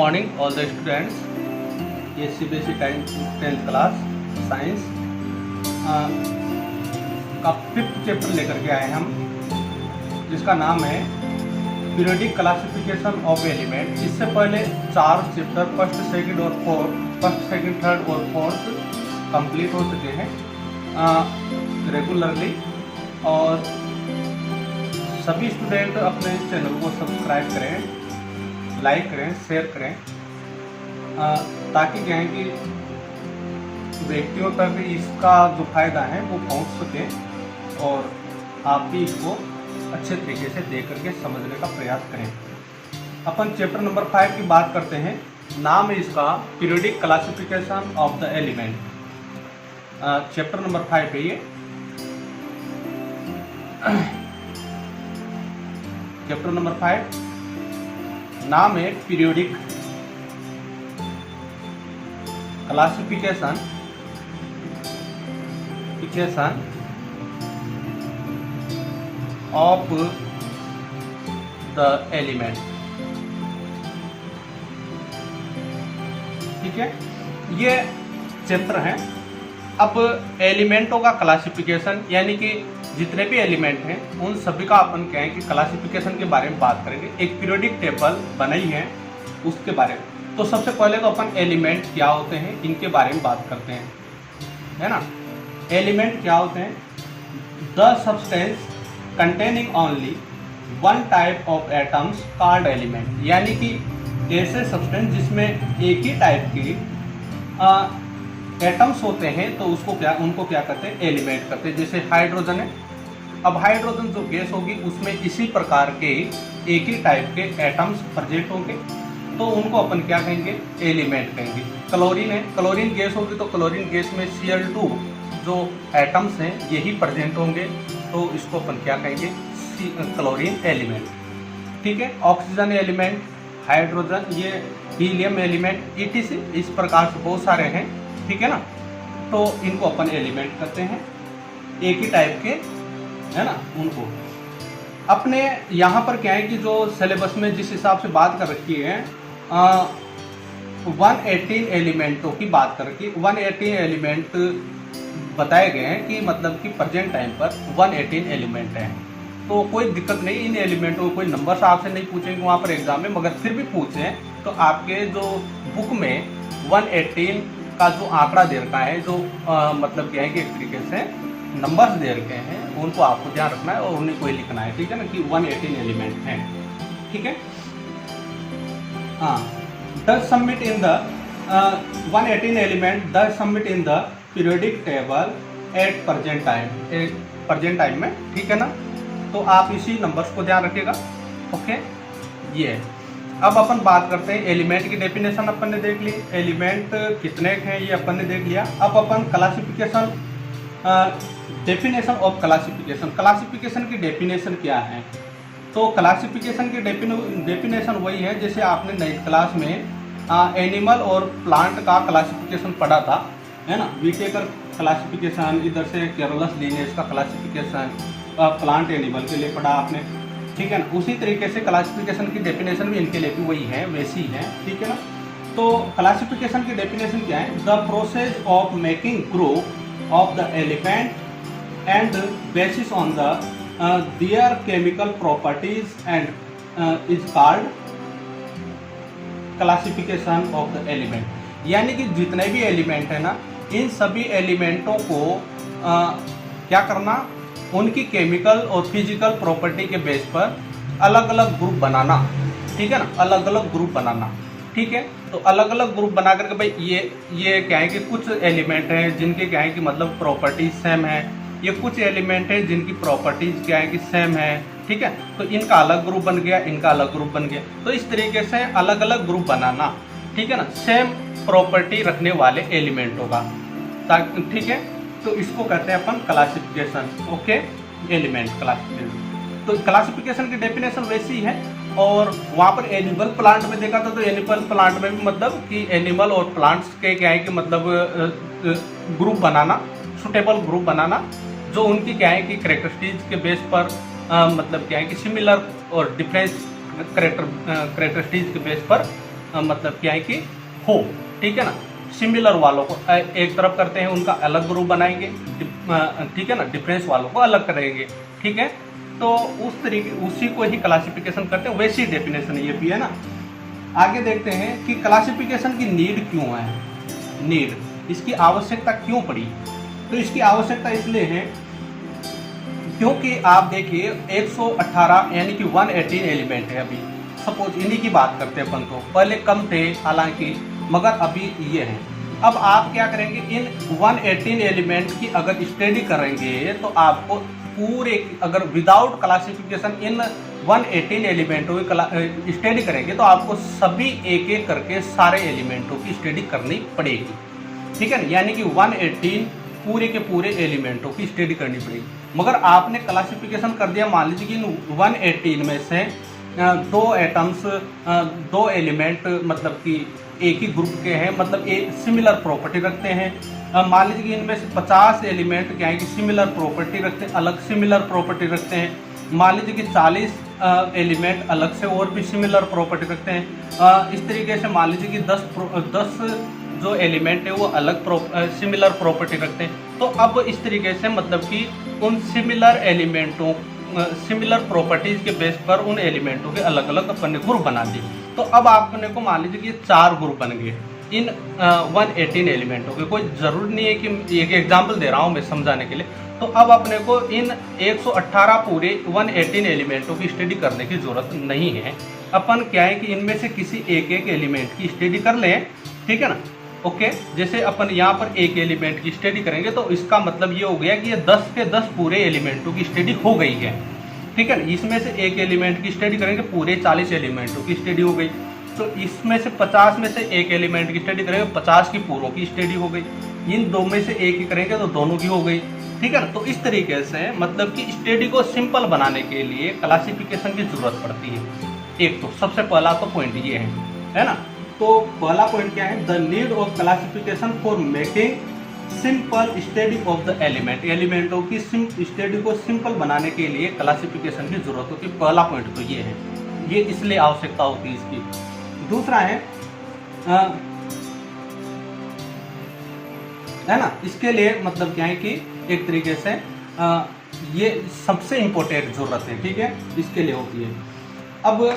morning all the students. ये CBSE 10th class science का 5th chapter लेकर के आए हम, जिसका नाम है पीरियोडिक क्लासिफिकेशन ऑफ एलिमेंट। इससे पहले 4 चैप्टर फर्स्ट, सेकंड, थर्ड और फोर्थ कंप्लीट हो चुके हैं रेगुलरली। और सभी स्टूडेंट अपने इस चैनल को सब्सक्राइब करें, लाइक करें, शेयर करें, ताकि क्या है कि व्यक्तियों तक इसका जो फायदा है वो पहुंच सके और आप भी इसको अच्छे तरीके से देख करके समझने का प्रयास करें। अपन चैप्टर नंबर 5 की बात करते हैं। नाम है इसका periodic classification of the element. Chapter number 5 है ये। चैप्टर नंबर 5 नाम है periodic classification of the element. ठीक है, ये चैप्टर है। अब एलिमेंटों का क्लासिफिकेशन, यानी कि जितने भी एलिमेंट हैं उन सभी का अपन कहें कि क्लासिफिकेशन के बारे में बात करेंगे। एक पीरियोडिक टेबल बनाई है उसके बारे में। तो सबसे पहले तो अपन एलिमेंट क्या होते हैं इनके बारे में बात करते हैं, है ना। एलिमेंट क्या होते हैं? The substance containing only one type of atoms called element. यानी कि ऐसे सब्सटेंस जिसमें एक ही टाइप के एटम्स होते हैं तो उनको क्या करते हैं? एलिमेंट करते हैं। जैसे हाइड्रोजन है, अब हाइड्रोजन जो गैस होगी उसमें इसी प्रकार के एक ही टाइप के एटम्स प्रेजेंट होंगे तो उनको अपन क्या कहेंगे? एलिमेंट कहेंगे। क्लोरीन है, क्लोरीन गैस होगी तो क्लोरीन गैस में Cl2 जो एटम्स हैं यही प्रेजेंट होंगे तो इसको अपन क्या कहेंगे? Chlorine element. ठीक है, ऑक्सीजन एलिमेंट, हाइड्रोजन, ये हीलियम एलिमेंट, ETC, इस प्रकार से बहुत सारे हैं। ठीक है ना, तो इनको अपन एलिमेंट करते हैं, एक ही टाइप के, है ना। उनको अपने यहाँ पर क्या है कि जो सिलेबस में जिस हिसाब से बात कर रखी है 118 एलिमेंटों की बात कर रखी है। 118 एलिमेंट बताए गए हैं कि मतलब कि प्रेजेंट टाइम पर 118 एलिमेंट हैं। तो कोई दिक्कत नहीं, इन एलिमेंटों को कोई नंबर आपसे नहीं पूछेंगे वहाँ पर एग्जाम में, मगर फिर भी पूछें तो आपके जो बुक में 118 का जो आंकड़ा दे रखा है, जो मतलब क्या है कि एक तरीके से नंबर्स दे रखे हैं, उनको आपको ध्यान रखना है और उन्हें कोई लिखना है। ठीक है ना, कि 118 एलिमेंट हैं। ठीक है, हाँ। The submit in the 118 element the submit in the periodic table at present time में। ठीक है ना, तो आप इसी नंबर्स को ध्यान रखिएगा। ओके, ये अब अपन बात करते हैं एलिमेंट की डेफिनेशन। अपन ने देख ली एलिमेंट कितने हैं, ये अपन ने देख लिया। अब अपन क्लासिफिकेशन, डेफिनेशन ऑफ क्लासिफिकेशन की डेफिनेशन क्या है? तो क्लासिफिकेशन की डेफिनेशन वही है जैसे आपने 9th क्लास में एनिमल और प्लांट का क्लासिफिकेशन पढ़ा था, है ना। विटेकर क्लासिफिकेशन, इधर से केरोलस लिनेज का क्लासिफिकेशन, प्लांट एनिमल के लिए पढ़ा आपने। ठीक है ना, उसी तरीके से क्लासिफिकेशन की डेफिनेशन भी इनके लिए भी वही है, वैसी है। ठीक है ना, तो क्लासिफिकेशन की डेफिनेशन क्या है? The process of making group of the element and bases on the there chemical properties and is called classification of the element. यानी कि जितने भी एलिमेंट है ना, इन सभी एलिमेंटों को क्या करना? उनकी केमिकल और फिजिकल प्रॉपर्टी के बेस पर अलग अलग ग्रुप बनाना। ठीक है ना, अलग अलग ग्रुप बनाना। ठीक है, तो अलग अलग ग्रुप बना करके भाई ये क्या है कि कुछ एलिमेंट हैं जिनके क्या है कि मतलब प्रॉपर्टीज सेम है, ये कुछ एलिमेंट हैं जिनकी प्रॉपर्टीज क्या है कि सेम है। ठीक है, तो इनका अलग ग्रुप बन गया, इनका अलग ग्रुप बन गया। तो इस तरीके से अलग अलग ग्रुप बनाना। ठीक है ना, सेम प्रॉपर्टी रखने वाले एलिमेंटों का। ठीक है, तो इसको कहते हैं अपन क्लासिफिकेशन। Okay, element classification. तो क्लासिफिकेशन की डेफिनेशन वैसी है। और वहाँ पर एनिमल प्लांट में देखा था तो एनिमल प्लांट में भी मतलब कि एनिमल और प्लांट्स के क्या है कि मतलब ग्रुप बनाना, सुटेबल ग्रुप बनाना, जो उनकी क्या है कि कैरेक्टरिस्टिक्स के बेस पर मतलब क्या है कि सिमिलर और डिफरेंस कैरेक्टरिस्टिक्स के बेस पर मतलब क्या है कि हो, ठीक है ना। सिमिलर वालों को एक तरफ करते हैं, उनका अलग ग्रुप बनाएंगे, ठीक है ना, डिफरेंस वालों को अलग करेंगे, ठीक है। तो उस तरीके उसी को ही क्लासिफिकेशन करते हैं, वैसी डेफिनेशन ये भी है ना। आगे देखते हैं कि क्लासिफिकेशन की नीड क्यों है, नीड, इसकी आवश्यकता क्यों पड़ी। तो इसकी आवश्यकता इसलिए है क्योंकि आप देखिए 118 यानी कि 118 एलिमेंट है। अभी सपोज इन्हीं की बात करते हैं अपन, तो पहले कम थे हालांकि, मगर अभी ये है। अब आप क्या करेंगे, इन 118 एलिमेंट की अगर स्टडी करेंगे तो आपको पूरे, अगर विदाउट क्लासिफिकेशन इन 118 एलिमेंटों की स्टडी करेंगे तो आपको सभी एक एक करके सारे एलिमेंटों की स्टडी करनी पड़ेगी, ठीक है ना। यानी कि 118 पूरे के पूरे एलिमेंटों की स्टडी करनी पड़ेगी। मगर आपने क्लासिफिकेशन कर दिया, मान लीजिए कि इन 118 में से दो एटम्स, दो एलिमेंट मतलब कि एक ही ग्रुप के हैं, मतलब एक सिमिलर प्रॉपर्टी रखते हैं। मान लीजिए कि इनमें से 50 एलिमेंट क्या है कि सिमिलर प्रॉपर्टी रखते हैं, अलग सिमिलर प्रॉपर्टी रखते हैं। मान लीजिए कि 40 एलिमेंट अलग से और भी सिमिलर प्रॉपर्टी रखते हैं। इस तरीके से मान लीजिए कि 10 जो एलिमेंट है वो अलग सिमिलर प्रॉपर्टी रखते हैं। तो अब इस तरीके से मतलब कि उन सिमिलर एलिमेंटों, सिमिलर प्रॉपर्टीज के बेस पर उन एलिमेंटों के अलग अलग अपन ने ग्रुप बना दिए। तो अब आपने को मान लीजिए कि 4 ग्रुप बन गए इन 118 एलिमेंटों के। कोई ज़रूरी नहीं है कि एक एग्जांपल दे रहा हूँ मैं समझाने के लिए। तो अब अपने को इन 118 पूरे 118 एलिमेंटों की स्टडी करने की ज़रूरत नहीं है। अपन क्या है कि इनमें से किसी एक एक एलिमेंट की स्टडी कर लें, ठीक है ना। ओके, जैसे अपन यहाँ पर एक एलिमेंट की स्टडी करेंगे तो इसका मतलब ये हो गया कि ये 10 के 10 पूरे एलिमेंटों की स्टडी हो गई है, ठीक है ना। इसमें से एक एलिमेंट की स्टडी करेंगे, पूरे 40 एलिमेंटों की स्टडी हो गई। तो इसमें से 50 में से एक एलिमेंट की स्टडी करेंगे, 50 की पूरों की स्टडी हो गई। इन दो में से एक ही करेंगे तो दोनों की हो गई, ठीक है ना। तो इस तरीके से मतलब कि स्टडी को सिंपल बनाने के लिए क्लासिफिकेशन की जरूरत पड़ती है। एक तो सबसे पहला तो पॉइंट ये है ना। तो पहला पॉइंट क्या है, the need of classification for making simple study of the element. एलिमेंटों की स्टडी को सिंपल बनाने के लिए क्लासिफिकेशन की जरूरत होती है। पहला पॉइंट तो ये है, ये इसलिए आवश्यकता होती है इसकी। दूसरा है ना, इसके लिए मतलब क्या है कि एक तरीके से ये सबसे इम्पोर्टेंट जरूरत है, ठीक है, इसके लिए होती है। अब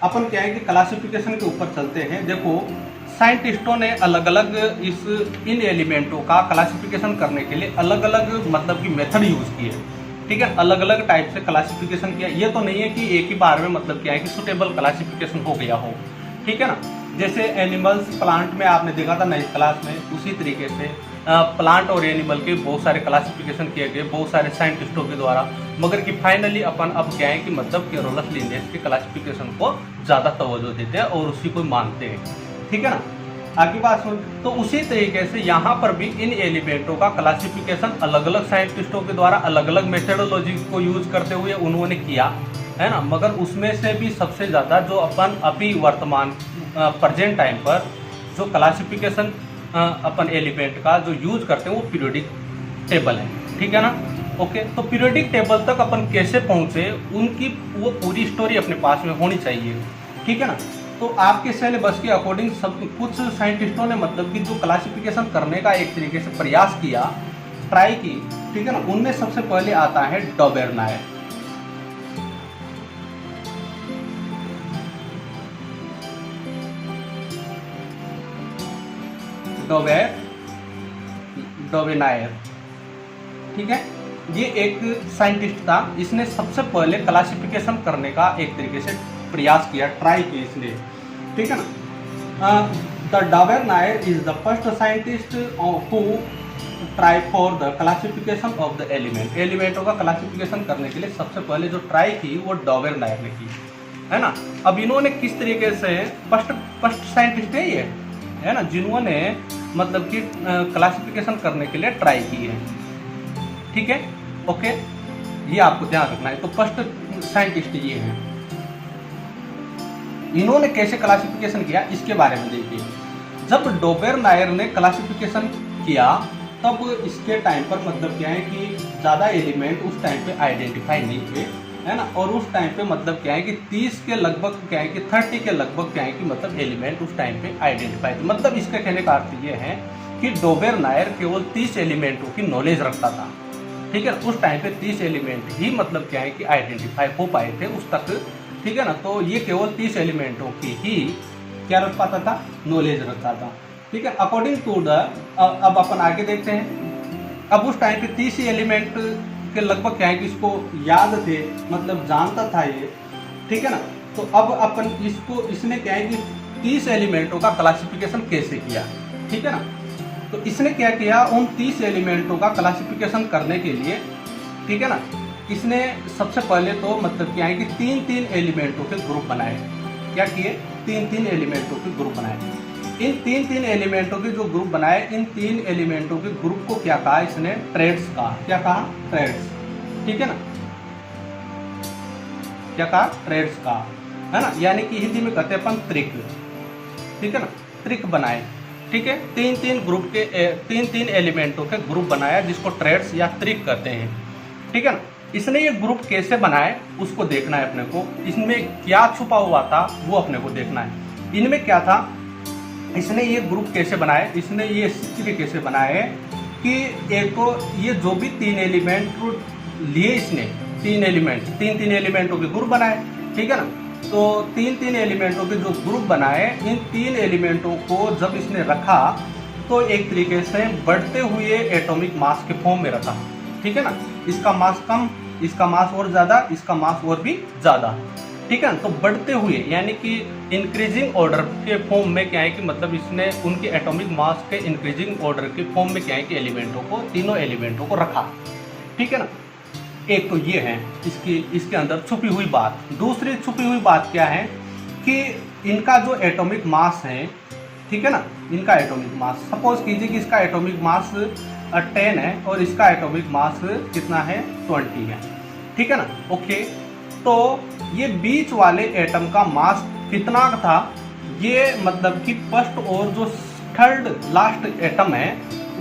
अपन क्या है कि क्लासिफिकेशन के ऊपर चलते हैं। देखो साइंटिस्टों ने अलग अलग इन एलिमेंटों का क्लासिफिकेशन करने के लिए अलग अलग मतलब कि मेथड यूज़ किए, ठीक है, अलग अलग टाइप से क्लासिफिकेशन किया। ये तो नहीं है कि एक ही बार में मतलब क्या है कि सुटेबल क्लासिफिकेशन हो गया हो, ठीक है ना। जैसे एनिमल्स, प्लांट में आपने देखा था नई क्लास में, उसी तरीके से प्लांट और एनिमल के बहुत सारे क्लासिफिकेशन किए गए बहुत सारे साइंटिस्टों के द्वारा। मगर कि फाइनली अपन अब क्या है कि मतलब केरोलस लिनियस के क्लासिफिकेशन को ज़्यादा तवज्जो देते हैं और उसी को मानते हैं, ठीक है ना। आगे बात सुन, तो उसी तरीके से यहाँ पर भी इन एलिमेंटों का क्लासिफिकेशन अलग अलग साइंटिस्टों के द्वारा अलग अलग मेथडोलॉजी को यूज करते हुए उन्होंने किया, है ना। मगर उसमें से भी सबसे ज़्यादा जो अपन अभी वर्तमान प्रेजेंट टाइम पर जो क्लासिफिकेशन अपन एलिमेंट का जो यूज करते हैं वो पीरियोडिक टेबल है, ठीक है ना। ओके, तो पीरियोडिक टेबल तक अपन कैसे पहुँचे, उनकी वो पूरी स्टोरी अपने पास में होनी चाहिए, ठीक है ना। तो आपके सिलेबस के अकॉर्डिंग सब कुछ साइंटिस्टों ने मतलब कि जो क्लासिफिकेशन करने का एक तरीके से प्रयास किया, ट्राई की, ठीक है ना। उनमें सबसे पहले आता है डॉबेरनायर। डॉबेरनायर, ठीक है, ये एक साइंटिस्ट था। इसने सबसे पहले क्लासिफिकेशन करने का एक तरीके से प्रयास किया, ट्राई किया इसने, ठीक है ना। The Dobereiner is the first scientist who try for the classification of the element. एलिमेंटों का क्लासिफिकेशन करने के लिए सबसे पहले जो ट्राई की वो डॉबेरनायर ने की, है ना। अब इन्होंने किस तरीके से फर्स्ट साइंटिस्ट है ये, है ना, जिन्होंने मतलब कि क्लासिफिकेशन करने के लिए ट्राई की है, ठीक है। ओके, ये आपको ध्यान रखना है। तो फर्स्ट साइंटिस्ट ये है। इन्होंने कैसे क्लासिफिकेशन किया इसके बारे में देखिए। जब डॉबेरनायर ने क्लासिफिकेशन किया तब इसके टाइम पर मतलब क्या है कि ज़्यादा एलिमेंट उस टाइम पे आइडेंटिफाई नहीं हुए, है ना। और उस टाइम पे मतलब क्या है कि 30 के लगभग क्या है कि 30 के लगभग क्या है कि मतलब एलिमेंट उस टाइम पे आइडेंटिफाई थे। मतलब इसका कहने का अर्थ ये है कि डोबेरनायर केवल 30 एलिमेंटों की नॉलेज रखता था, ठीक है ना। उस टाइम पे 30 एलिमेंट ही मतलब क्या है कि आइडेंटिफाई हो पाए थे उस तक, ठीक है ना। तो ये केवल 30 एलिमेंटों की ही क्या रख पाता था, नॉलेज रखता था, ठीक है। अकॉर्डिंग टू द, अब अपन आगे देखते हैं। अब उस टाइम पे 30 एलिमेंट के लगभग क्या है कि इसको याद थे, मतलब जानता था ये, ठीक है ना। तो अब अपन इसको, इसने क्या है कि 30 एलिमेंटों का क्लासिफिकेशन कैसे किया, ठीक है ना। तो इसने क्या किया, उन 30 एलिमेंटों का क्लासिफिकेशन करने के लिए, ठीक है ना, इसने सबसे पहले तो मतलब क्या है कि 3-3 एलिमेंटों के ग्रुप बनाए। क्या किए, 3-3 एलिमेंटों के ग्रुप बनाए। इन 3-3 एलिमेंटों के जो ग्रुप बनाए, इन 3 एलिमेंटों के ग्रुप को क्या कहा इसने, ट्रेड्स कहा। क्या कहा, ट्रेड्स, ठीक है ना। क्या कहा, ट्रेड्स कहा, है ना। यानी कि हिंदी में कहते हैं अपन त्रिक, ठीक है ना, त्रिक बनाए, ठीक है। 3-3 ग्रुप के 3-3 एलिमेंटों के ग्रुप बनाया जिसको ट्रेड्स या त्रिक कहते हैं, ठीक है ना। इसने ये ग्रुप कैसे बनाए उसको देखना है अपने को, इसमें क्या छुपा हुआ था वो अपने को देखना है। इनमें क्या था, इसने ये ग्रुप कैसे बनाए, इसने ये इस तरीके से बनाए कि एक तो ये जो भी 3 एलिमेंट लिए इसने, 3 एलिमेंट, 3-3 एलिमेंटों के ग्रुप बनाए, ठीक है ना। तो 3-3 एलिमेंटों के जो ग्रुप बनाए, इन 3 एलिमेंटों को जब इसने रखा तो एक तरीके से बढ़ते हुए एटॉमिक मास के फॉर्म में रखा, ठीक है ना। इसका मास कम, इसका मास और ज़्यादा, इसका मास और भी ज़्यादा, ठीक है ना। तो बढ़ते हुए यानी कि इंक्रीजिंग ऑर्डर के फॉर्म में क्या है कि मतलब इसने उनके एटॉमिक मास के इंक्रीजिंग ऑर्डर के फॉर्म में क्या है कि एलिमेंटों को, तीनों एलिमेंटों को रखा, ठीक है ना। एक तो ये है इसके अंदर छुपी हुई बात। दूसरी छुपी हुई बात क्या है कि इनका जो एटॉमिक मास है, ठीक है ना, इनका एटॉमिक मास, सपोज कीजिए कि इसका एटॉमिक मास 10 है और इसका एटॉमिक मास कितना है, 20 है, ठीक है ना। ओके, तो ये बीच वाले एटम का मास कितना था, ये मतलब कि फर्स्ट और जो थर्ड लास्ट एटम है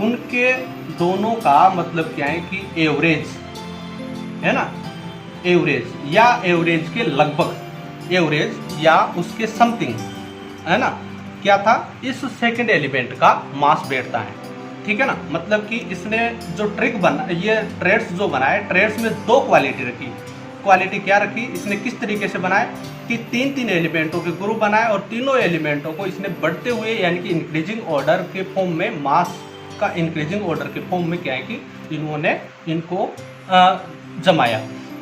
उनके दोनों का मतलब क्या है कि एवरेज है ना, एवरेज या एवरेज के लगभग, एवरेज या उसके समथिंग, है ना, क्या था, इस सेकंड एलिमेंट का मास बैठता है, ठीक है ना। मतलब कि इसने जो ट्रिक बना, ये ट्रेड्स जो बनाए, ट्रेड्स में 2 क्वालिटी रखी। क्वालिटी क्या रखी, इसने किस तरीके से बनाए कि 3-3 एलिमेंटों के ग्रुप बनाए और तीनों एलिमेंटों को इसने बढ़ते हुए यानी कि इंक्रीजिंग ऑर्डर के फॉर्म में, मास का इंक्रीजिंग ऑर्डर के फॉर्म में क्या है कि इन्होंने इनको जमाया,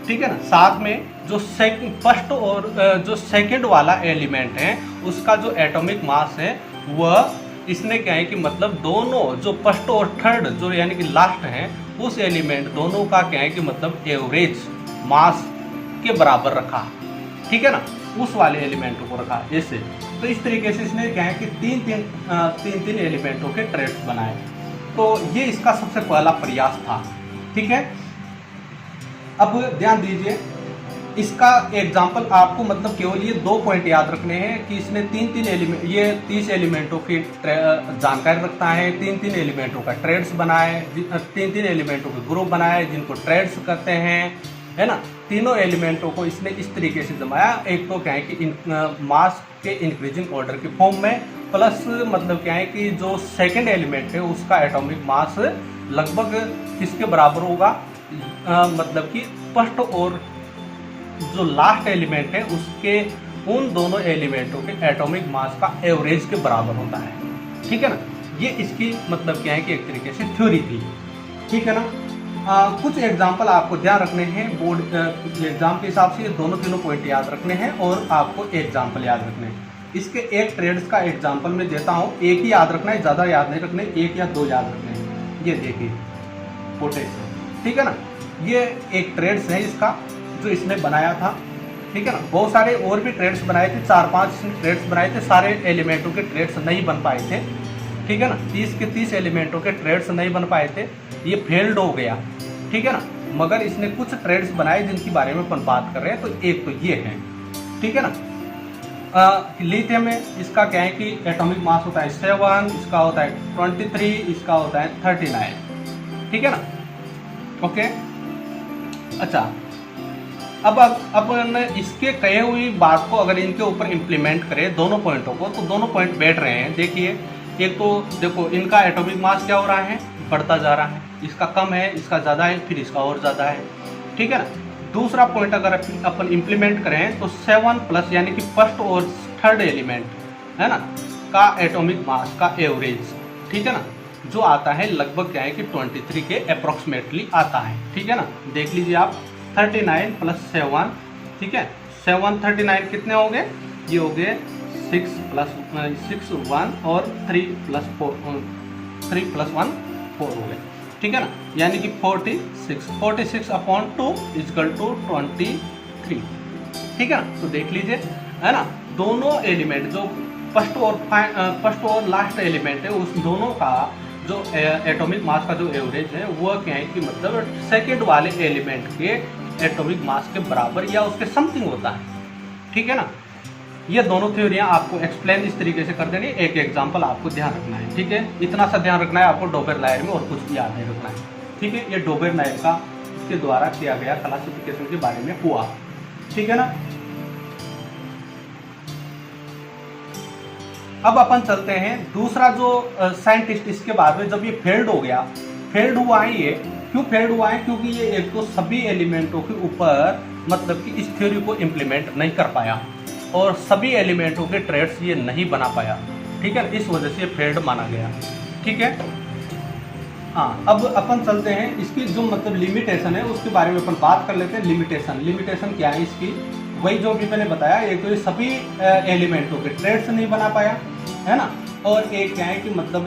ठीक है ना। साथ में जो फर्स्ट और जो सेकंड वाला एलिमेंट है उसका जो एटॉमिक मास है वह इसने क्या है कि मतलब दोनों जो फर्स्ट और थर्ड जो यानी कि लास्ट है उस एलिमेंट दोनों का क्या है कि मतलब एवरेज मास के बराबर रखा, ठीक है ना, उस वाले एलिमेंटों को रखा ऐसे। तो इस तरीके से इसने क्या है कि 3-3 एलिमेंटों के ट्रेड्स बनाए। तो ये इसका सबसे पहला प्रयास था, ठीक है। अब ध्यान दीजिए, इसका एग्जाम्पल आपको मतलब केवल ये 2 पॉइंट याद रखने हैं कि इसने 3-3 एलिमेंट, ये 30 एलिमेंटों की जानकारी रखता है, 3-3 एलिमेंटों का ट्रेड्स बनाए, 3-3 एलिमेंटों के ग्रुप बनाए जिनको ट्रेड्स करते हैं, है ना। तीनों एलिमेंटों को इसने इस तरीके से जमाया। एक तो क्या है कि मास के इंक्रीजिंग ऑर्डर के फॉर्म में, प्लस मतलब क्या है कि जो सेकंड एलिमेंट है उसका एटॉमिक मास लगभग किसके बराबर होगा, मतलब कि फर्स्ट और जो लास्ट एलिमेंट है उसके, उन दोनों एलिमेंटों के एटॉमिक मास का एवरेज के बराबर होता है, ठीक है ना। ये इसकी मतलब क्या है कि एक तरीके से थ्योरी थी, ठीक है ना। कुछ एग्जाम्पल आपको ध्यान रखने हैं बोर्ड एग्जाम के हिसाब से, ये दोनों तीनों पॉइंट याद रखने हैं और आपको एग्जाम्पल याद रखने हैं। इसके एक ट्रेड्स का एग्जाम्पल मैं देता हूँ, एक ही याद रखना है, ज़्यादा याद नहीं रखने, 1 या 2 याद रखने हैं। ये देखिए पोटेशियम, ठीक है ना, ये एक ट्रेड्स है इसका जो इसने बनाया था, ठीक है ना। बहुत सारे और भी ट्रेड्स बनाए थे, 4-5 ट्रेड्स बनाए थे, सारे एलिमेंटों के ट्रेड्स नहीं बन पाए थे, ठीक है ना। 30 के 30 एलिमेंटों के ट्रेड्स नहीं बन पाए थे, ये फेल्ड हो गया, ठीक है ना। मगर इसने कुछ ट्रेड्स बनाए जिनके बारे में अपन बात कर रहे हैं। तो एक तो ये है, ठीक है ना। लिथियम में इसका क्या है कि एटॉमिक मास होता है 7, इसका होता है 23, इसका होता है 39, ठीक है ना। ओके, अच्छा, अब अपन इसके कहे हुई बात को अगर इनके ऊपर इम्प्लीमेंट करें दोनों पॉइंटों को, तो दोनों पॉइंट बैठ रहे हैं। देखिए एक तो देखो इनका एटॉमिक मास क्या हो रहा है, बढ़ता जा रहा है, इसका कम है, इसका ज़्यादा है, फिर इसका और ज़्यादा है, ठीक है ना। दूसरा पॉइंट अगर अपन इम्प्लीमेंट करें तो 7 प्लस यानी कि फर्स्ट और थर्ड एलिमेंट है ना का एटॉमिक मास का एवरेज, ठीक है ना, जो आता है लगभग क्या है कि 23 के अप्रोक्सीमेटली आता है, ठीक है ना। देख लीजिए आप 39 प्लस 7, ठीक है, 7 39 कितने हो गए, ये हो गए 6 प्लस 1 और 3 प्लस 1 4 हो गए, ठीक है ना, यानी कि 46 अपॉन 2 इजकल टू 23, ठीक है ना। तो देख लीजिए है ना, दोनों एलिमेंट जो फर्स्ट और लास्ट एलिमेंट है उस दोनों का जो एटॉमिक मास का जो एवरेज है वो क्या है कि मतलब सेकेंड वाले एलिमेंट के एटॉमिक मास के बराबर या उसके समथिंग होता है, ठीक है ना। ये दोनों थ्योरियां आपको एक्सप्लेन इस तरीके से कर देनी, एक एग्जांपल आपको ध्यान रखना है, ठीक है। इतना सा ध्यान रखना है आपको डोबेर-लायर में, और कुछ भी याद नहीं रखना है, ठीक है। ये डोबेर-लायर का इसके द्वारा किया गया क्लासिफिकेशन के बारे में हुआ, ठीक है ना। अब अपन चलते हैं दूसरा जो साइंटिस्ट इसके बाद में, जब ये फेल्ड हो गया, फेल्ड हुआ है, ये क्यों फेल्ड हुआ है, क्योंकि ये एक तो सभी एलिमेंटों के ऊपर मतलब कि इस थ्योरी को इम्प्लीमेंट नहीं कर पाया और सभी एलिमेंटों के ट्रेड्स ये नहीं बना पाया, ठीक है, इस वजह से ये फेल्ड माना गया, ठीक है। हाँ, अब अपन चलते हैं इसकी जो मतलब लिमिटेशन है उसके बारे में अपन बात कर लेते हैं। लिमिटेशन क्या है इसकी, वही जो भी मैंने बताया, एक तो ये सभी एलिमेंटों के ट्रेड्स नहीं बना पाया है ना, और एक क्या है कि मतलब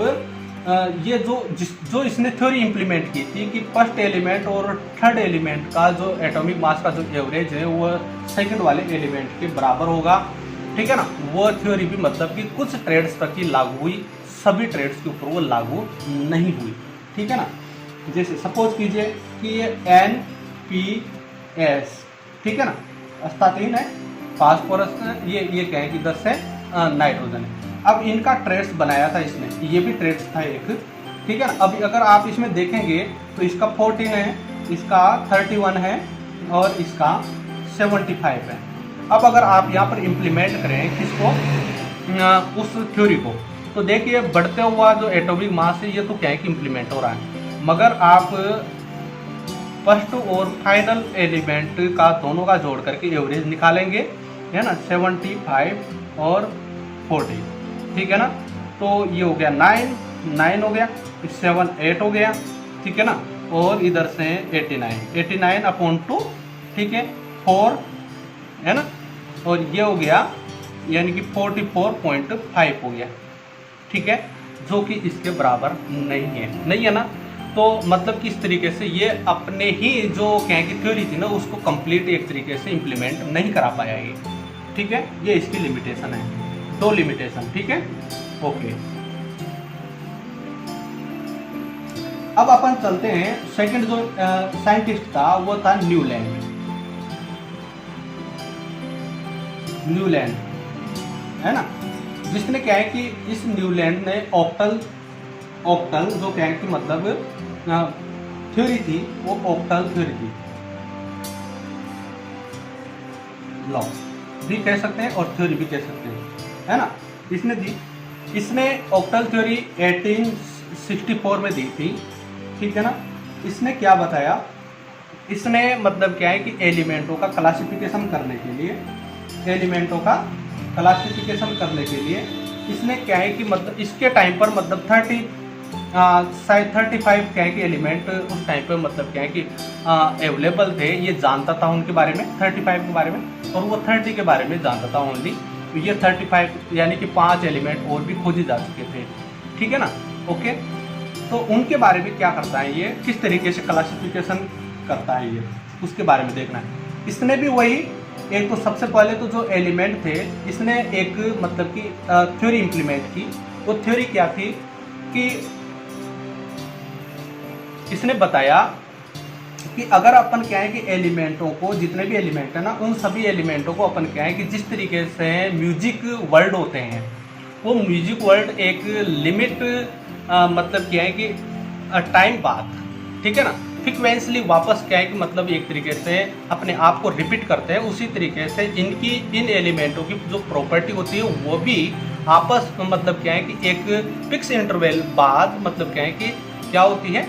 ये जो इसने थ्योरी इंप्लीमेंट की थी कि फर्स्ट एलिमेंट और थर्ड एलिमेंट का जो एटॉमिक मास का जो एवरेज है वो सेकंड वाले एलिमेंट के बराबर होगा, ठीक है ना। वो थ्योरी भी मतलब कि कुछ ट्रेड्स तक ही लागू हुई, सभी ट्रेड्स के ऊपर वो लागू नहीं हुई, ठीक है ना। जैसे सपोज कीजिए कि ये NPS, ठीक है ना, अस्तातीन है, फास्फोरस ये क्या है कि 10 है, नाइट्रोजन है। अब इनका ट्रेड्स बनाया था इसने, ये भी ट्रेड्स था एक, ठीक है ना। अब अगर आप इसमें देखेंगे तो इसका 14 है, इसका 31 है और इसका 75 है। अब अगर आप यहाँ पर इम्प्लीमेंट करें किसको, उस थ्योरी को, तो देखिए बढ़ते हुआ जो एटॉमिक मास है ये तो क्या है कि इम्प्लीमेंट हो रहा है, मगर आप फर्स्ट और फाइनल एलिमेंट का दोनों का जोड़ करके एवरेज निकालेंगे, है ना, 75 और 40, ठीक है ना। तो ये हो गया 9 हो गया, 7 8 हो गया, ठीक है ना, और इधर से 89 अपॉन 2, ठीक है, 4 है ना, और ये हो गया यानी कि 44.5 हो गया, ठीक है, जो कि इसके बराबर नहीं है ना। तो मतलब कि इस तरीके से ये अपने ही जो क्या की थ्योरी थी ना उसको कंप्लीट एक तरीके से इम्प्लीमेंट नहीं करा पाया ये, ठीक है। ये इसकी लिमिटेशन है, 2 लिमिटेशन, ठीक है, ओके। अब अपन चलते हैं सेकंड जो साइंटिस्ट था वो था न्यूलैंड, है ना, जिसने क्या है कि इस न्यूलैंड ने ऑक्टल जो क्या है कि मतलब थ्योरी थी वो ऑक्टल थ्योरी थी, लॉ भी कह सकते हैं और थ्योरी भी कह सकते हैं, है ना। इसने ऑक्टल थ्योरी 1864 में दी थी, ठीक है ना। इसने क्या बताया, इसने मतलब क्या है कि एलिमेंटों का क्लासिफिकेशन करने के लिए इसने क्या है कि मतलब इसके टाइम पर मतलब 35 क्या है कि एलिमेंट उस टाइम पे मतलब क्या है कि अवेलेबल थे, ये जानता था उनके बारे में 35 के बारे में, और वो 30 के बारे में जानता था ओनली। तो ये 35 यानी कि 5 एलिमेंट और भी खोजे जा चुके थे, ठीक है ना, ओके। तो उनके बारे में क्या करता है ये, किस तरीके से क्लासिफिकेशन करता है ये, उसके बारे में देखना है। इसने भी वही एक तो सबसे पहले तो जो एलिमेंट थे इसने एक मतलब कि थ्योरी इम्प्लीमेंट की। वो थ्योरी क्या थी कि इसने बताया कि अगर अपन क्या है कि एलिमेंटों को, जितने भी एलिमेंट है ना, उन सभी एलिमेंटों को अपन क्या है कि जिस तरीके से म्यूजिक वर्ड होते हैं, वो म्यूजिक वर्ड एक लिमिट मतलब क्या है कि टाइम बाद, ठीक है ना, फ्रिक्वेंसली वापस क्या है कि मतलब एक तरीके से अपने आप को रिपीट करते हैं, उसी तरीके से इन एलिमेंटों की जो प्रॉपर्टी होती है वो भी आपस में मतलब क्या है कि एक फिक्स इंटरवल बाद मतलब क्या है कि क्या होती है,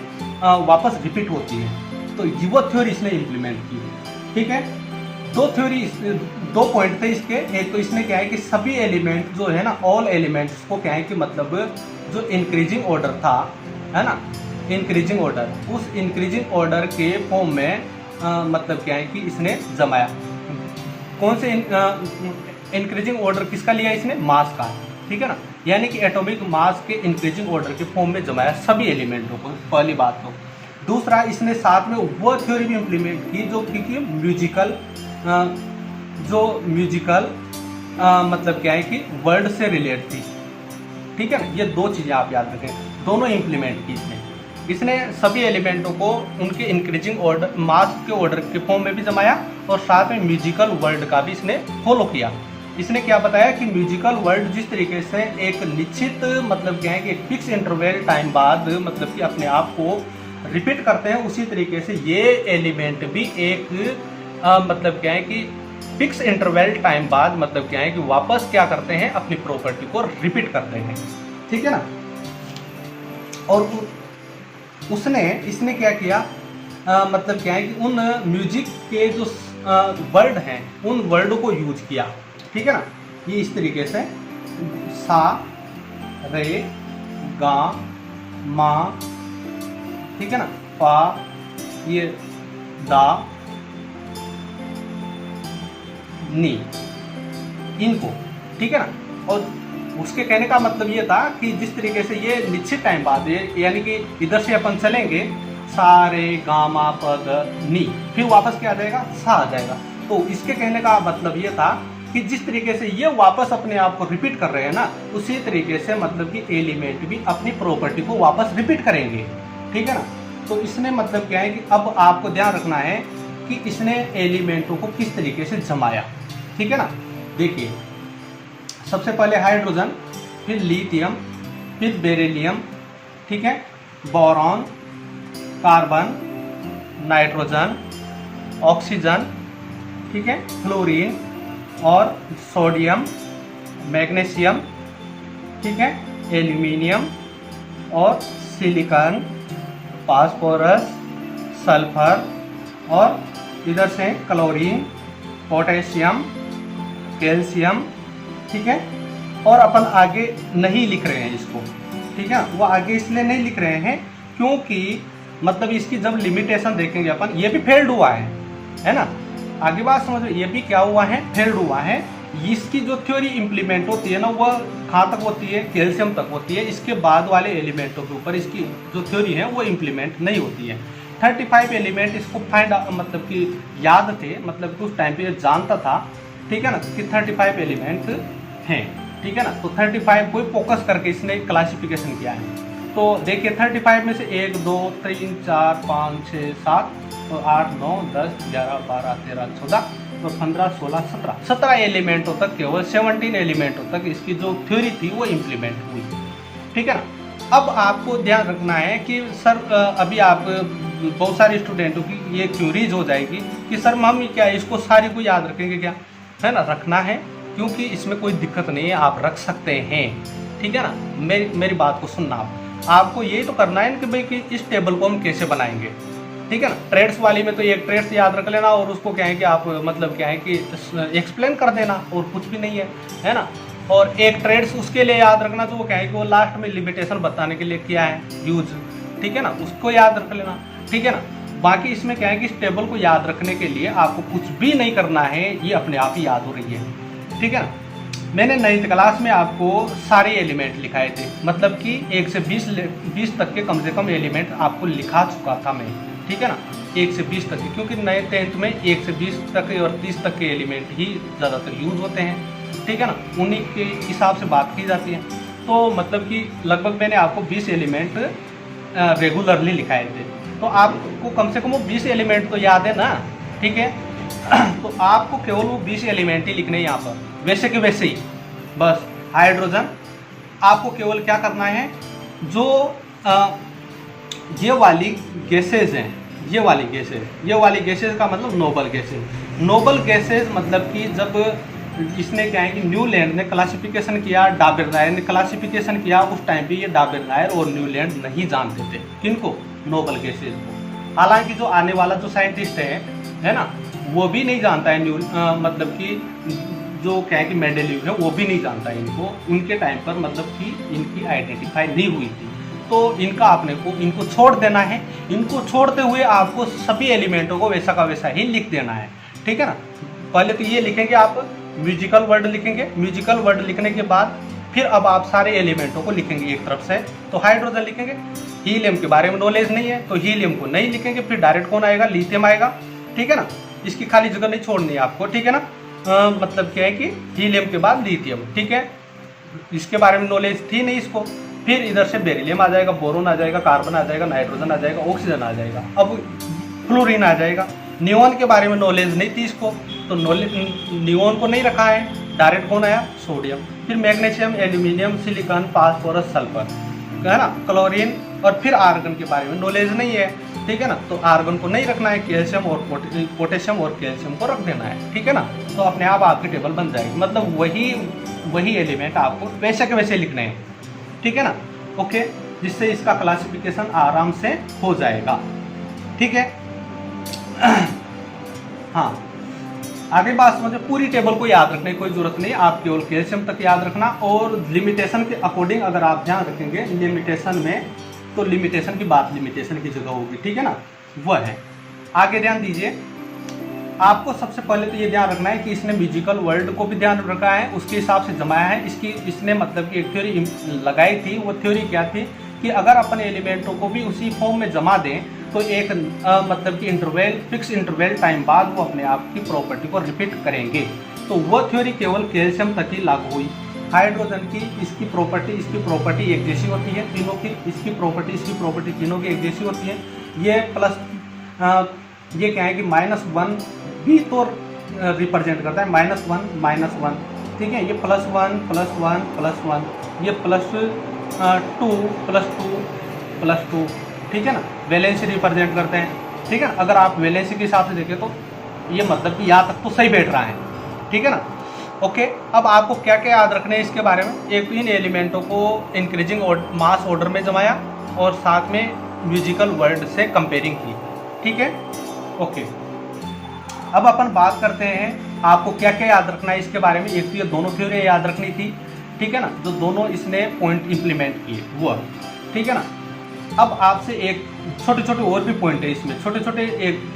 वापस रिपीट होती है। तो वो थ्योरी इसने इम्प्लीमेंट की। ठीक है, दो पॉइंट थे इसके। एक तो इसने क्या है कि सभी एलिमेंट जो है ना, ऑल एलिमेंट्स को क्या है कि मतलब जो इंक्रीजिंग ऑर्डर था, है ना, इंक्रीजिंग ऑर्डर, उस इंक्रीजिंग ऑर्डर के फॉर्म में मतलब क्या है कि इसने जमाया। कौन से इंक्रीजिंग ऑर्डर किसका लिया इसने? मास का। ठीक है ना, यानी कि एटॉमिक मास के इंक्रीजिंग ऑर्डर के फॉर्म में जमाया सभी एलिमेंटों को, पहली बात तो। दूसरा, इसने साथ में वो थ्योरी भी इम्प्लीमेंट की जो कि म्यूजिकल मतलब क्या है कि वर्ड से रिलेट थी। ठीक है ना, ये दो चीज़ें आप याद रखें, दोनों इम्प्लीमेंट की इसने सभी एलिमेंटों को उनके इंक्रीजिंग ऑर्डर, मास के ऑर्डर के फॉर्म में भी जमाया, और साथ में म्यूजिकल वर्ड का भी इसने फॉलो किया। इसने क्या बताया कि म्यूजिकल वर्ड जिस तरीके से एक निश्चित मतलब क्या है कि एक फिक्स इंटरवल टाइम बाद मतलब कि अपने आप को रिपीट करते हैं, उसी तरीके से ये एलिमेंट भी एक मतलब क्या है कि फिक्स इंटरवल टाइम बाद मतलब क्या है कि वापस क्या करते हैं, अपनी प्रॉपर्टी को रिपीट करते हैं। ठीक है ना, और इसने क्या किया, मतलब क्या है कि उन म्यूजिक के जो वर्ड हैं उन वर्ड को यूज किया। ठीक है ना, ये इस तरीके से सा, रे, गा, मा, ठीक है ना, पा, ये दा, नी, इनको। ठीक है ना, और उसके कहने का मतलब ये था कि जिस तरीके से ये निश्चित टाइम बाद, यानी कि इधर से अपन चलेंगे सा, रे, गा, मा, प, द, नी, फिर वापस क्या आ जाएगा? सा आ जाएगा। तो इसके कहने का मतलब ये था कि जिस तरीके से ये वापस अपने आप को रिपीट कर रहे हैं ना, उसी तरीके से मतलब कि एलिमेंट भी अपनी प्रॉपर्टी को वापस रिपीट करेंगे। ठीक है ना, तो इसने मतलब क्या है कि अब आपको ध्यान रखना है कि इसने एलिमेंटों को किस तरीके से जमाया। ठीक है ना, देखिए सबसे पहले हाइड्रोजन, फिर लिथियम, फिर बेरिलियम, ठीक है, बोरॉन, कार्बन, नाइट्रोजन, ऑक्सीजन, ठीक है, फ्लोरीन और सोडियम, मैग्नीशियम, ठीक है, एल्यूमिनियम और सिलिकॉन, फास्फोरस, सल्फर और इधर से क्लोरीन, पोटेशियम, कैल्शियम। ठीक है, और अपन आगे नहीं लिख रहे हैं इसको। ठीक है, वो आगे इसलिए नहीं लिख रहे हैं क्योंकि मतलब इसकी जब लिमिटेशन देखेंगे अपन, ये भी फेल्ड हुआ है ना, आगे बात समझो, ये भी क्या हुआ है? फेल्ड हुआ है। इसकी जो थ्योरी इंप्लीमेंट होती है ना, वह कहाँ तक होती है? कैल्शियम तक होती है। इसके बाद वाले एलिमेंटों के ऊपर इसकी जो थ्योरी है वो इंप्लीमेंट नहीं होती है। 35 एलिमेंट इसको फाइंड मतलब कि याद थे, मतलब कि उस टाइम पे ये जानता था, ठीक है ना, कि 35 एलिमेंट हैं। ठीक है ना, तो 35 को फोकस करके इसने क्लासिफिकेशन किया है। तो देखिए 35 में से 1 2 3 4 5 6 7 तो 8 9 10 11 12 13 14 तो 15 16 17 एलिमेंटों तक, केवल 17 एलिमेंटों तक इसकी जो थ्योरी थी वो इम्प्लीमेंट हुई। ठीक है ना, अब आपको ध्यान रखना है कि सर अभी आप बहुत सारे स्टूडेंटों की ये क्यूरीज हो जाएगी कि सर हम क्या इसको सारी को याद रखेंगे क्या? है ना, रखना है, क्योंकि इसमें कोई दिक्कत नहीं है, आप रख सकते हैं। ठीक है ना, मेरी बात को सुनना आपको यही तो करना है कि भाई कि इस टेबल को हम कैसे बनाएंगे। ठीक है ना, ट्रेड्स वाली में तो एक ट्रेड्स याद रख लेना और उसको क्या है कि आप मतलब क्या है कि एक्सप्लेन कर देना और कुछ भी नहीं है ना। और एक ट्रेड्स उसके लिए याद रखना जो वो क्या है कि वो लास्ट में लिमिटेशन बताने के लिए किया है यूज। ठीक है ना, उसको याद रख लेना। ठीक है ना, बाकी इसमें क्या है कि इस टेबल को याद रखने के लिए आपको कुछ भी नहीं करना है, ये अपने आप ही याद हो रही है। ठीक है ना, मैंने 9th क्लास में आपको सारे एलिमेंट लिखाए थे, मतलब कि 1 से 20 तक के कम से कम एलिमेंट आपको लिखा चुका था मैं। ठीक है ना, 1 से 20 तक के, क्योंकि नए 10th में 1 से 20 तक और 30 तक के एलिमेंट ही ज़्यादातर यूज होते हैं। ठीक है ना, उन्हीं के हिसाब से बात की जाती है। तो मतलब कि लगभग मैंने आपको 20 एलिमेंट रेगुलरली लिखाए थे, तो आपको कम से कम वो 20 एलिमेंट तो याद है ना। ठीक है, तो आपको केवल वो 20 एलिमेंट ही लिखने हैं यहाँ पर, वैसे के वैसे ही। बस हाइड्रोजन आपको केवल क्या करना है, जो ये वाली गैसेज हैं, ये वाली गैसेज, ये वाली गैसेज का मतलब नोबल गैसेज। नोबल गैसेज मतलब कि जब इसने क्या है कि न्यूलैंड ने क्लासिफिकेशन किया, डाबरनायर ने क्लासिफिकेशन किया, उस टाइम पे ये डाबरनायर और न्यूलैंड नहीं जानते थे किनको, नोबल गैसेज को। हालांकि जो आने वाला जो साइंटिस्ट है ना, वो भी नहीं जानता है मतलब कि जो क्या है कि मेंडेलीव है वो भी नहीं जानता है इनको, उनके टाइम पर मतलब कि इनकी आइडेंटिफाई नहीं हुई थी। तो इनका आपने को इनको छोड़ देना है। इनको छोड़ते हुए आपको सभी एलिमेंटों को वैसा का वैसा ही लिख देना है, ठीक है ना। पहले तो ये लिखेंगे आप, म्यूजिकल वर्ड लिखेंगे। म्यूजिकल वर्ड लिखने के बाद फिर अब आप सारे एलिमेंटों को लिखेंगे एक तरफ से। तो हाइड्रोजन लिखेंगे, हीलियम के बारे में नॉलेज नहीं है तो हीलियम को नहीं लिखेंगे। फिर डायरेक्ट कौन आएगा, लिथियम आएगा, ठीक है ना। इसकी खाली जगह नहीं छोड़नी है आपको, ठीक है ना। मतलब क्या है कि हीलियम के बाद लिथियम, ठीक है। इसके बारे में नॉलेज थी नहीं इसको। फिर इधर से बेरिलियम आ जाएगा, बोरोन आ जाएगा, कार्बन आ जाएगा, नाइट्रोजन आ जाएगा, ऑक्सीजन आ जाएगा, अब फ्लोरीन आ जाएगा। नियोन के बारे में नॉलेज नहीं थी इसको, तो नियोन को नहीं रखा है, डायरेक्ट कौन आया, सोडियम। फिर magnesium, aluminium, silicon, phosphorus, sulphur, है ना, क्लोरीन। और फिर आर्गन के बारे में नॉलेज नहीं है, ठीक है ना, तो आर्गन को नहीं रखना है, कैल्शियम और पोटेशियम और कैल्शियम को रख देना है, ठीक है ना। तो अपने आप आपकी टेबल बन जाएगी, मतलब वही एलिमेंट आपको वैसे के वैसे लिखने हैं, ठीक है ना। ओके, जिससे इसका क्लासिफिकेशन आराम से हो जाएगा, ठीक है। हाँ, आगे बात समझो, पूरी टेबल को याद रखने की कोई जरूरत नहीं, आप केवल कैल्शियम तक याद रखना। और लिमिटेशन के अकॉर्डिंग अगर आप ध्यान रखेंगे लिमिटेशन में, तो लिमिटेशन की बात लिमिटेशन की जगह होगी, ठीक है ना, वह है। आगे ध्यान दीजिए, आपको सबसे पहले तो ये ध्यान रखना है कि इसने म्यूजिकल वर्ड को भी ध्यान रखा है, उसके हिसाब से जमाया है। इसने मतलब कि एक थ्योरी लगाई थी। वो थ्योरी क्या थी कि अगर अपन एलिमेंटों को भी उसी फॉर्म में जमा दें तो एक मतलब कि फिक्स इंटरवल टाइम बाद वो अपने आप की प्रॉपर्टी को रिपीट करेंगे। तो वो थ्योरी केवल कैल्शियम तक ही लागू हुई। हाइड्रोजन की इसकी प्रॉपर्टी एक जैसी होती है तीनों की, इसकी प्रॉपर्टी तीनों की एक जैसी होती है। ये प्लस ये क्या है कि -1 भी तो रिप्रेजेंट करता है, -1, ठीक है। ये +1, ये +2, ठीक है ना, वैलेंसी रिप्रेजेंट करते हैं, ठीक है ना। अगर आप वैलेंसी के हिसाब से देखें तो ये मतलब कि यहाँ तक तो सही बैठ रहा है, ठीक है ना। ओके, अब आपको क्या क्या याद रखना है इसके बारे में। एक, इन एलिमेंटों को इंक्रीजिंग मास ऑर्डर में जमाया और साथ में म्यूजिकल वर्ड से कंपेयरिंग की, ठीक है। ओके, अब अपन बात करते हैं आपको क्या क्या याद रखना है इसके बारे में। एक तो ये दोनों थ्योरी याद रखनी थी, ठीक है ना, जो दोनों इसने पॉइंट इंप्लीमेंट किए वो, ठीक है ना। अब आपसे एक छोटे छोटे और भी पॉइंट है इसमें, छोटे छोटे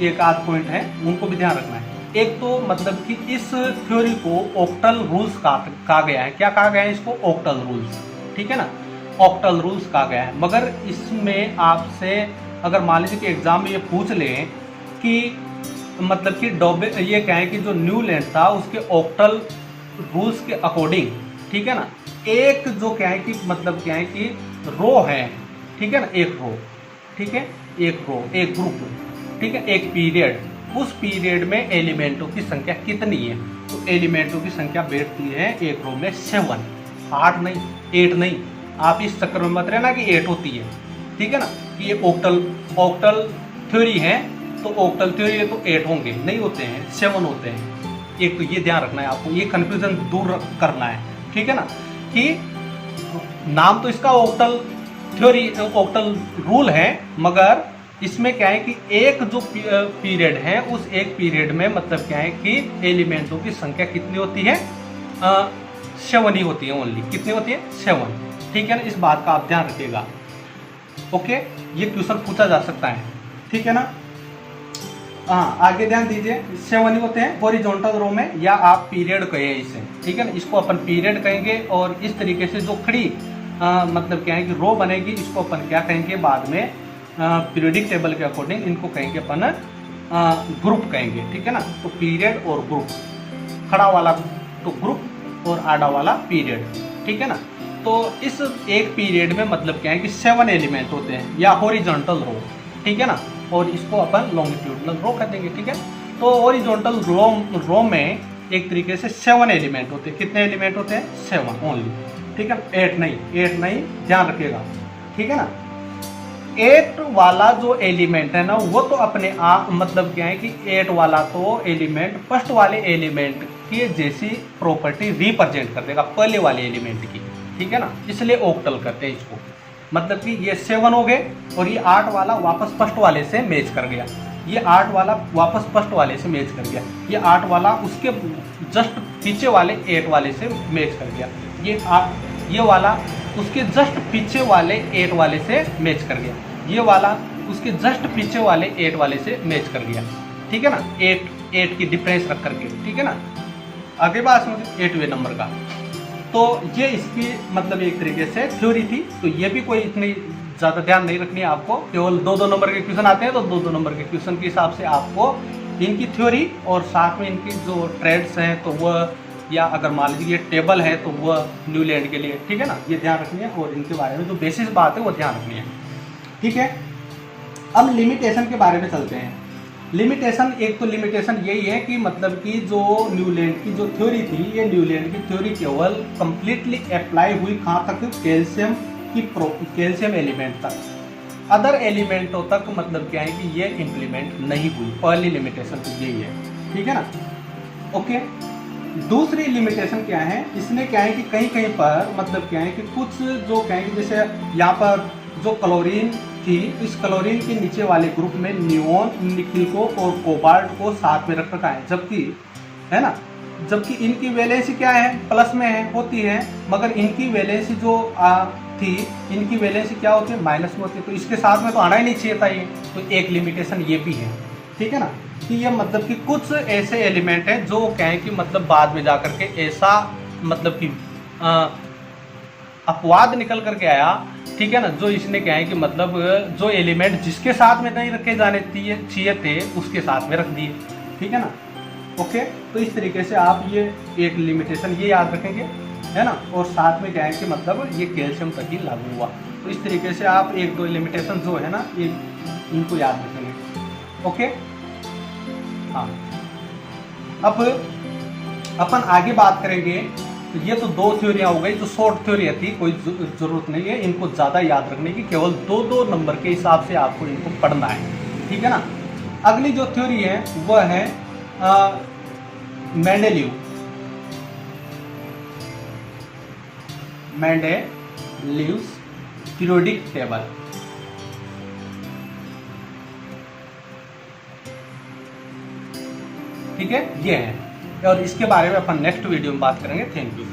एक आध पॉइंट है, उनको भी ध्यान रखना है। एक तो मतलब कि इस थ्योरी को ऑक्टल रूल्स कहा गया है। क्या कहा गया है इसको, ऑक्टल रूल्स, ठीक है ना, ऑक्टल रूल्स कहा गया है। मगर इसमें आपसे अगर मान लीजिए कि एग्जाम में ये पूछ लें कि मतलब कि ये क्या है कि जो न्यूलैंड था उसके ऑक्टल रूल्स के अकॉर्डिंग, ठीक है ना, एक जो क्या है कि मतलब क्या है कि रो है, ठीक है ना, एक रो, ठीक है, एक ग्रुप, ठीक है, एक पीरियड, उस पीरियड में एलिमेंटों की संख्या कितनी है। तो एलिमेंटों की संख्या बैठती है एक रो में 7, 8 नहीं, 8 नहीं। आप इस चक्कर में मत रहना कि 8 होती है, ठीक है ना, कि ये ऑक्टल थ्योरी है तो ऑक्टल थ्योरी है तो 8 होंगे, नहीं होते हैं, 7 होते हैं। एक तो ये ध्यान रखना है आपको, ये कन्फ्यूजन दूर करना है, ठीक है ना, कि नाम तो इसका ऑक्टल थ्योरी, ऑक्टल रूल है, मगर इसमें क्या है कि एक जो पीरियड है उस एक पीरियड में मतलब क्या है कि एलिमेंटों की संख्या कितनी होती है, 7 ही होती है ओनली। कितनी होती है, 7, ठीक है ना। इस बात का आप ध्यान रखिएगा। ओके, ये क्वेश्चन पूछा जा सकता है, ठीक है ना। हाँ, आगे ध्यान दीजिए, 7 ही होते हैं हॉरिजॉन्टल रो में, या आप पीरियड कहें इसे, ठीक है ना, इसको अपन पीरियड कहेंगे। और इस तरीके से जो खड़ी मतलब क्या है कि रो बनेगी, इसको अपन क्या कहेंगे बाद में, पीरियडिक टेबल के अकॉर्डिंग इनको कहेंगे अपन ग्रुप कहेंगे, ठीक है ना। तो पीरियड और ग्रुप, खड़ा वाला तो ग्रुप और आड़ा वाला पीरियड, ठीक है ना। तो इस एक पीरियड में मतलब क्या है कि 7 एलिमेंट होते हैं, या हॉरिजॉन्टल रो, ठीक है ना, और इसको अपन लॉन्गिट्यूडनल रो कह देंगे, ठीक है। तो हॉरिजॉन्टल रो में एक तरीके से 7 एलिमेंट होते हैं। कितने एलिमेंट होते हैं, 7 ओनली, ठीक है, 8 नहीं, ध्यान रखिएगा, ठीक है ना। 8 वाला जो एलिमेंट है ना वो तो अपने आप मतलब क्या है कि 8 वाला तो एलिमेंट फर्स्ट वाले एलिमेंट की जैसी प्रॉपर्टी रिप्रेजेंट कर देगा पहले वाले एलिमेंट की, ठीक है ना, इसलिए ऑक्टल करते हैं इसको। मतलब कि ये 7 हो गए और ये 8 वाला वापस फर्स्ट वाले से मैच कर गया, ये 8 वाला वापस फर्स्ट वाले से मैच कर गया, ये 8 वाला उसके जस्ट पीछे वाले 8 वाले से मैच कर गया, ये वाला उसके जस्ट पीछे वाले 8 वाले से मैच कर गया, ये वाला उसके जस्ट पीछे वाले 8 वाले से मैच कर गया, ठीक है ना, 8 की डिफरेंस रख करके, ठीक है ना। आगे बात समझे 8वें नंबर का। तो ये इसकी मतलब एक तरीके से थ्योरी थी, तो ये भी कोई इतनी ज़्यादा ध्यान नहीं रखनी है आपको, केवल 2-2 नंबर के क्वेश्चन आते हैं तो 2-2 नंबर के क्वेश्चन के हिसाब से आपको इनकी थ्योरी और साथ में इनकी जो ट्रेड्स हैं तो वह, या अगर मान लीजिए टेबल है तो वह न्यूलैंड के लिए, ठीक है ना, ये ध्यान रखनी है और इनके बारे में जो बेसिस बात है वो ध्यान रखनी है, ठीक है। अब लिमिटेशन के बारे में चलते हैं। लिमिटेशन, एक तो लिमिटेशन यही है कि मतलब कि जो न्यूलैंड की जो थ्योरी थी, ये न्यूलैंड की थ्योरी केवल कंप्लीटली अप्लाई हुई कहाँ तक, कैल्शियम एलिमेंट तक, अदर एलिमेंटों तक मतलब क्या है कि ये इम्प्लीमेंट नहीं हुई। पहली लिमिटेशन तो यही है, ठीक है ना, ओके। दूसरी लिमिटेशन क्या है, इसमें क्या है कि कहीं कहीं पर मतलब क्या है कि कुछ जो क्या है कि जैसे यहाँ पर जो क्लोरीन थी, इस क्लोरीन के नीचे वाले ग्रुप में नियोन, निकिल को और कोबाल्ट को साथ में रख रखा है, जबकि है ना, जबकि इनकी वैलेंसी क्या है, प्लस में है, होती है, मगर इनकी वैलेंसी जो थी, इनकी वैलेंसी क्या होती है, माइनस में होती है, तो इसके साथ में तो आना ही नहीं चाहिए था ये, तो एक लिमिटेशन ये भी है, ठीक है ना, कि ये मतलब कि कुछ ऐसे एलिमेंट हैं जो क्या है कि मतलब बाद में जा करके ऐसा मतलब कि अपवाद निकल करके आया, ठीक है ना, जो इसने क्या है कि मतलब जो एलिमेंट जिसके साथ में नहीं रखे जाने चाहिए थे उसके साथ में रख दिए, ठीक है ना, ओके। तो इस तरीके से आप ये एक लिमिटेशन ये याद रखेंगे, है ना, और साथ में क्या है कि मतलब ये कैल्शियम तक ही लागू हुआ, तो इस तरीके से आप 1-2 लिमिटेशन जो है ना ये इनको याद रखेंगे, ओके। हाँ, अब अपन आगे बात करेंगे, तो ये तो 2 थ्योरियाँ हो गई जो शॉर्ट थ्योरी थी, कोई ज़रूरत नहीं है इनको ज़्यादा याद रखने की, केवल 2-2 नंबर के हिसाब से आपको इनको पढ़ना है, ठीक है ना। अगली जो थ्योरी है वह है मेंडेलीव्स पीरियोडिक टेबल, ठीक है, ये है, और इसके बारे में अपन नेक्स्ट वीडियो में बात करेंगे। Thank you.